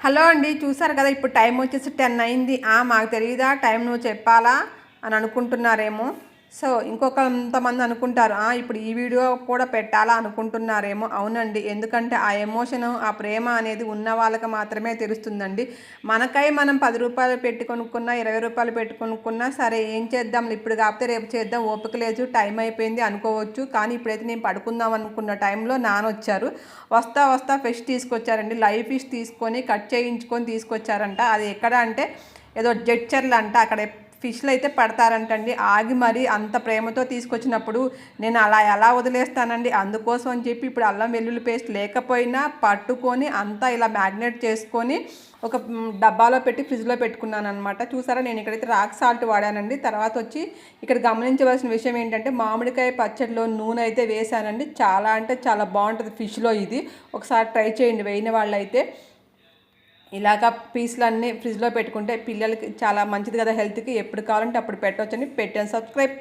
Hello అండి, చూసారు కదా ఇప్పుడు టైం వచ్చేసి 10 అయింది. మాకు తెలియదా టైం నువ్వు చెప్పాలా అని అనుకుంటున్నారేమో. సో ఇంకొకంతమంది అనుకుంటారు ఇప్పుడు ఈ వీడియో కూడా పెట్టాలా అనుకుంటున్నారేమో. అవునండి, ఎందుకంటే ఆ ఎమోషను ఆ ప్రేమ అనేది ఉన్న వాళ్ళకి మాత్రమే తెలుస్తుందండి. మనకై మనం 10 రూపాయలు పెట్టి కొనుక్కున్నా 20 రూపాయలు పెట్టి కొనుక్కున్నా సరే ఏం చేద్దాం, ఇప్పుడు కాకపోతే రేపు చేద్దాం, ఓపిక లేదు, టైం అయిపోయింది అనుకోవచ్చు. కానీ ఇప్పుడైతే నేను పడుకుందాం అనుకున్న టైంలో నాన్న వచ్చారు. వస్తా వస్తా ఫిష్ తీసుకొచ్చారండి. లైవ్ ఫిష్ తీసుకొని కట్ చేయించుకొని తీసుకొచ్చారంట. అది ఎక్కడ అంటే ఏదో జడ్చర్లు అంట, అక్కడ ఫిష్లు అయితే పడతారంటండి. ఆగి మరి అంత ప్రేమతో తీసుకొచ్చినప్పుడు నేను అలా ఎలా వదిలేస్తానండి. అందుకోసం అని చెప్పి ఇప్పుడు అల్లం వెల్లుల్లి పేస్ట్ లేకపోయినా పట్టుకొని అంతా ఇలా మ్యాగ్నేట్ చేసుకొని ఒక డబ్బాలో పెట్టి ఫ్రిడ్జ్లో పెట్టుకున్నాను అనమాట. చూసారా, నేను ఇక్కడైతే రాక్ సాల్ట్ వాడానండి. తర్వాత వచ్చి ఇక్కడ గమనించవలసిన విషయం ఏంటంటే మామిడికాయ పచ్చడిలో నూనె అయితే వేసానండి. చాలా అంటే చాలా బాగుంటుంది ఫిష్లో ఇది. ఒకసారి ట్రై చేయండి వేయని వాళ్ళైతే. ఇలాగ పీసులన్నీ ఫ్రిడ్జ్లో పెట్టుకుంటే పిల్లలకి చాలా మంచిది కదా హెల్త్కి. ఎప్పుడు కావాలంటే అప్పుడు పెట్టవచ్చని పెట్టాను. Subscribe please.